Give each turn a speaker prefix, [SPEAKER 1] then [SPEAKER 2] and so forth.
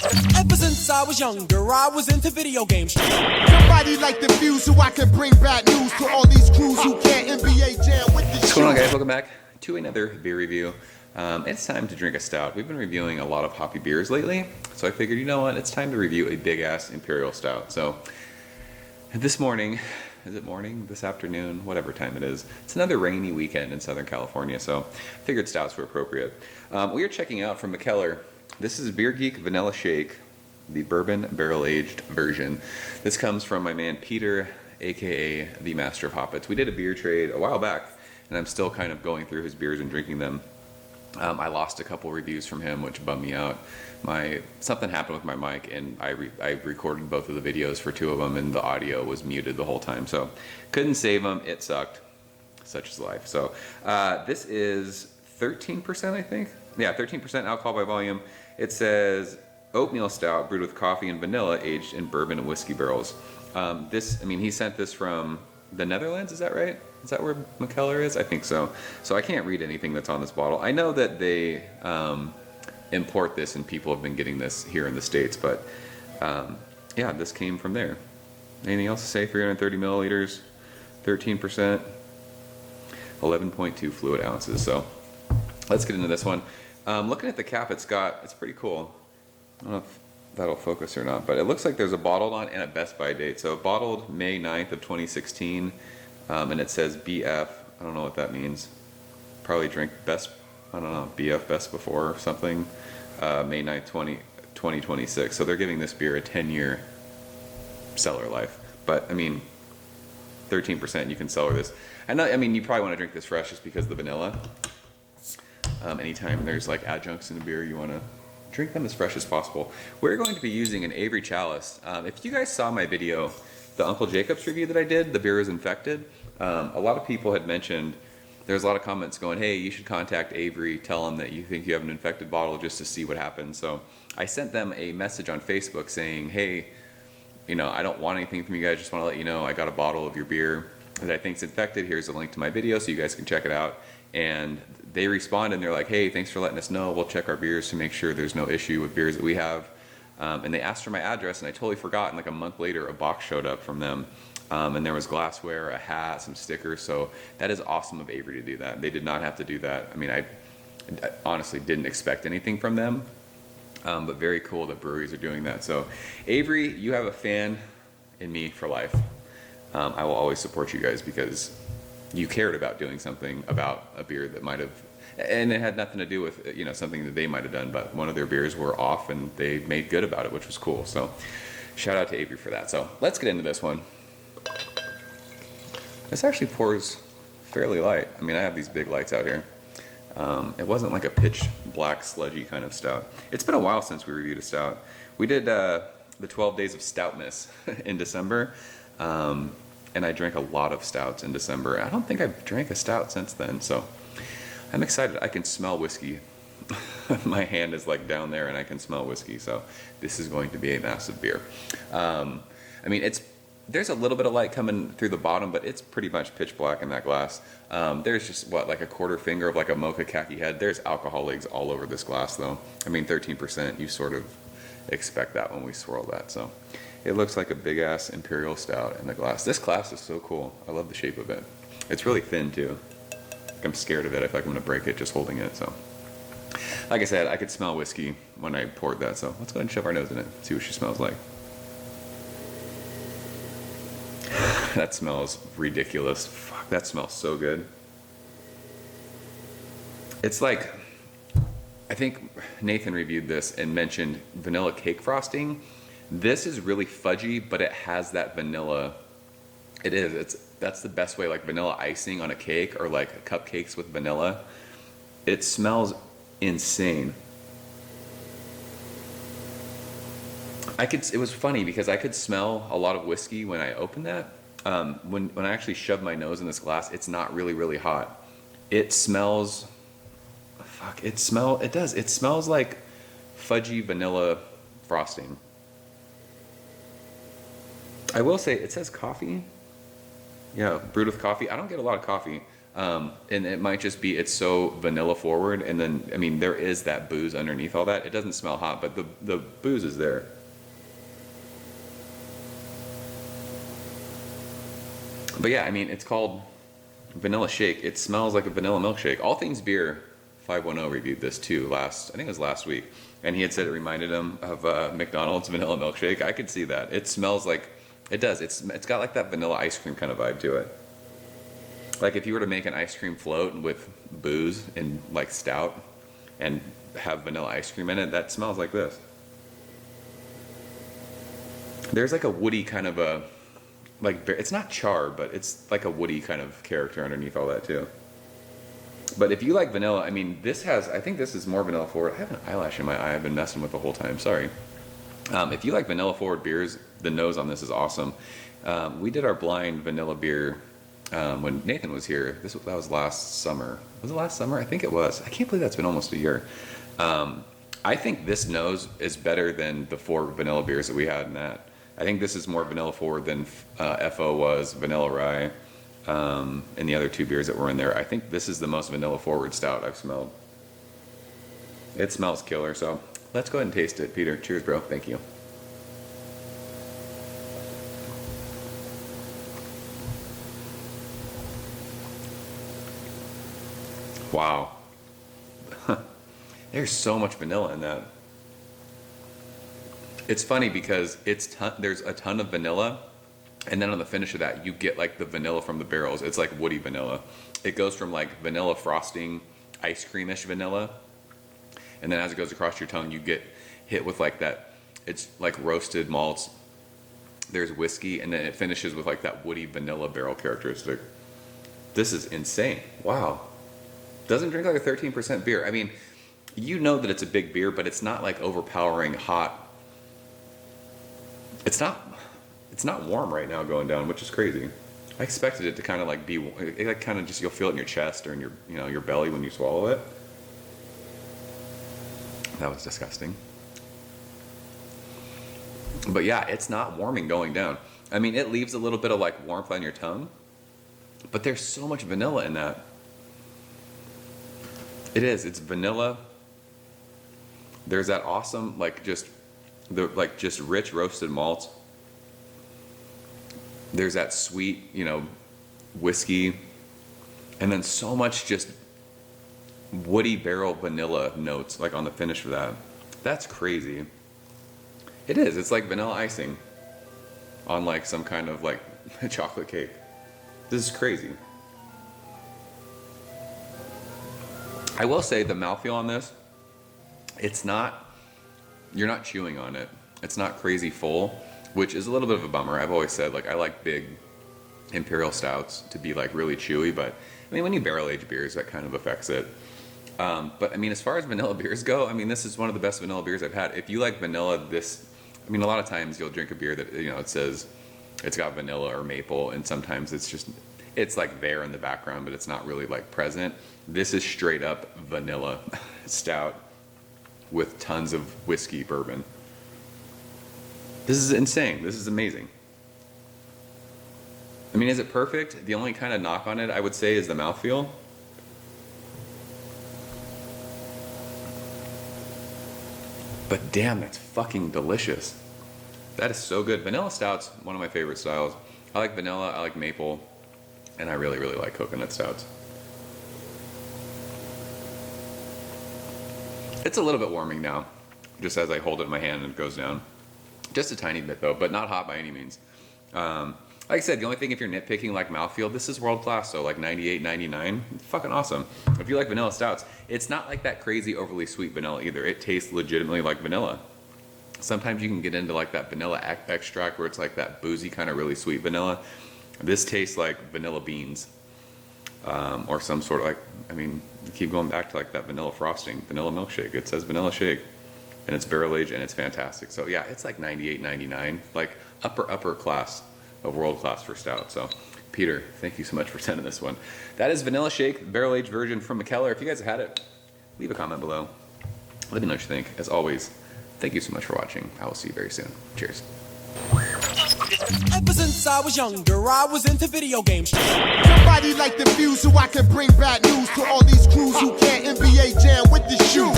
[SPEAKER 1] Ever since I was younger, I was into video games.
[SPEAKER 2] Somebody like the Fuse so I can bring bad news to all these crews who can't NBA jam with the
[SPEAKER 3] What's going on, guys? Welcome back to another beer review. It's time to drink a stout. We've been reviewing a lot of hoppy beers lately, so I figured, you know what, it's time to review a big-ass Imperial Stout. So, this morning, is it morning? This afternoon? Whatever time it is. It's another rainy weekend in Southern California, so I figured stouts were appropriate. We are checking out from Mikkeller. This is Beer Geek Vanilla Shake, the bourbon barrel-aged version. This comes from my man Peter, aka the Master of Hoppets. We did a beer trade a while back, and I'm still kind of going through his beers and drinking them. I lost a couple reviews from him, which bummed me out. Something happened with my mic, and I recorded both of the videos for two of them, and the audio was muted the whole time, so couldn't save them. It sucked. Such is life. So this is 13%, I think. Yeah, 13% alcohol by volume. It says oatmeal stout brewed with coffee and vanilla, aged in bourbon and whiskey barrels. He sent this from the Netherlands. Is that right? Is that where Mikkeller is? I think so. So I can't read anything that's on this bottle. I know that they import this and people have been getting this here in the States, but yeah, this came from there. Anything else to say? 330 milliliters, 13%, 11.2 fluid ounces. So let's get into this one. Looking at the cap, it's pretty cool. I don't know if that'll focus or not, but it looks like there's a bottled on and a Best By date. So bottled May 9th of 2016. And it says BF, I don't know what that means. Probably drink best, I don't know, BF, best before or something. May 9th, 2026. So they're giving this beer a 10-year cellar life. But, 13%, you can cellar this. You probably want to drink this fresh just because of the vanilla. Anytime there's like adjuncts in the beer, you want to drink them as fresh as possible. We're going to be using an Avery chalice. If you guys saw my video, the Uncle Jacob's review that I did, the beer is infected. A lot of people had mentioned, there's a lot of comments going, hey, you should contact Avery, tell them that you think you have an infected bottle just to see what happens. So I sent them a message on Facebook saying, hey, I don't want anything from you guys, just want to let you know I got a bottle of your beer that I think's infected. Here's a link to my video so you guys can check it out. And they responded and they're like, hey, thanks for letting us know. We'll check our beers to make sure there's no issue with beers that we have. And they asked for my address, and I totally forgot. And like a month later, a box showed up from them. And there was glassware, a hat, some stickers. So that is awesome of Avery to do that. They did not have to do that. I honestly didn't expect anything from them. But very cool that breweries are doing that. So Avery, you have a fan in me for life. I will always support you guys because you cared about doing something about a beer that might have, and it had nothing to do with something that they might have done, but one of their beers were off and they made good about it, which was cool. So shout out to Avery for that. So let's get into this one. This actually pours fairly light. I have these big lights out here. It wasn't like a pitch black sludgy kind of stout. It's been a while since we reviewed a stout. We did the 12 days of stoutness in December. And I drank a lot of stouts in December. I don't think I've drank a stout since then, so I'm excited. I can smell whiskey. My hand is like down there and I can smell whiskey, so this is going to be a massive beer. There's a little bit of light coming through the bottom, but it's pretty much pitch black in that glass. There's just, like a quarter finger of like a mocha khaki head. There's alcohol legs all over this glass, though. 13%, you sort of expect that when we swirl that, so. It looks like a big-ass Imperial Stout in the glass. This glass is so cool. I love the shape of it. It's really thin, too. I'm scared of it. I feel like I'm going to break it just holding it. So, like I said, I could smell whiskey when I poured that. So let's go ahead and shove our nose in it, see what she smells like. That smells ridiculous. Fuck, that smells so good. It's like, I think Nathan reviewed this and mentioned vanilla cake frosting. This is really fudgy, but it has that vanilla. That's the best way, like vanilla icing on a cake or like cupcakes with vanilla. It smells insane. It was funny because I could smell a lot of whiskey when I opened that. When I actually shoved my nose in this glass, it's not really, really hot. It smells, it smells like fudgy vanilla frosting. I will say, it says coffee. Yeah, brewed with coffee. I don't get a lot of coffee. And it might just be it's so vanilla forward, and then I mean there is that booze underneath all that. It doesn't smell hot, but the booze is there. But yeah, I mean it's called Vanilla Shake. It smells like a vanilla milkshake. All Things Beer 510 reviewed this too I think it was last week, and he had said it reminded him of McDonald's vanilla milkshake. I could see that. It smells like it does. It's got like that vanilla ice cream kind of vibe to it. Like if you were to make an ice cream float with booze and like stout and have vanilla ice cream in it, that smells like this. There's like a woody kind of a, like, it's not char, but it's like a woody kind of character underneath all that too. But if you like vanilla, I mean, I think this is more vanilla forward. I have an eyelash in my eye I've been messing with the whole time, sorry. If you like vanilla forward beers, the nose on this is awesome. We did our blind vanilla beer when Nathan was here. That was last summer. Was it last summer? I think it was. I can't believe that's been almost a year. I think this nose is better than the 4 vanilla beers that we had in that. I think this is more vanilla forward than FO was, Vanilla Rye, and the other 2 beers that were in there. I think this is the most vanilla forward stout I've smelled. It smells killer, so let's go ahead and taste it. Peter, cheers, bro. Thank you. Wow. There's so much vanilla in that. It's funny because there's a ton of vanilla, and then on the finish of that, you get like the vanilla from the barrels. It's like woody vanilla. It goes from like vanilla frosting, ice creamish vanilla, and then as it goes across your tongue, you get hit with like that. It's like roasted malts. There's whiskey, and then it finishes with like that woody vanilla barrel characteristic. This is insane. Wow. Doesn't drink like a 13% beer. I mean, you know that it's a big beer, but it's not like overpowering hot. It's not warm right now going down, which is crazy. I expected it to kind of like be, it like kind of just, you'll feel it in your chest or in your, your belly when you swallow it. That was disgusting. But yeah, it's not warming going down. I mean, it leaves a little bit of like warmth on your tongue, but there's so much vanilla in that. It's vanilla. There's that awesome, like just rich roasted malts. There's that sweet, whiskey, and then so much just woody barrel vanilla notes like on the finish of that. That's crazy. It is. It's like vanilla icing on like some kind of like chocolate cake. This is crazy. I will say the mouthfeel on this, you're not chewing on it. It's not crazy full, which is a little bit of a bummer. I've always said, like, I like big imperial stouts to be like really chewy, but I mean, when you barrel age beers, that kind of affects it. But I mean, as far as vanilla beers go, I mean, this is one of the best vanilla beers I've had. If you like vanilla, I mean, a lot of times you'll drink a beer that, it says it's got vanilla or maple, and sometimes it's like there in the background, but it's not really like present. This is straight up vanilla stout with tons of whiskey bourbon. This is insane. This is amazing. I mean, is it perfect? The only kind of knock on it, I would say, is the mouthfeel. But damn, that's fucking delicious. That is so good. Vanilla stout's one of my favorite styles. I like vanilla, I like maple, and I really, really like coconut stouts. It's a little bit warming now, just as I hold it in my hand and it goes down. Just a tiny bit though, but not hot by any means. Like I said, the only thing, if you're nitpicking like mouthfeel, this is world class, so like 98, 99, fucking awesome. If you like vanilla stouts, it's not like that crazy overly sweet vanilla either. It tastes legitimately like vanilla. Sometimes you can get into like that vanilla extract where it's like that boozy kind of really sweet vanilla. This tastes like vanilla beans, or some sort of like, I mean, you keep going back to like that vanilla frosting, vanilla milkshake. It says vanilla shake, and it's barrel aged and it's fantastic. So yeah, it's like 98, 99, like upper class of world class for stout. So Peter, thank you so much for sending this one. That is Vanilla Shake, barrel aged version from Mikkeller. If you guys have had it, leave a comment below. Let me know what you think. As always, thank you so much for watching. I will see you very soon. Cheers.
[SPEAKER 1] Ever since I was younger, I was into video games.
[SPEAKER 2] Somebody like the fuse so I can bring bad news to all these crews who can't NBA jam with the shoe.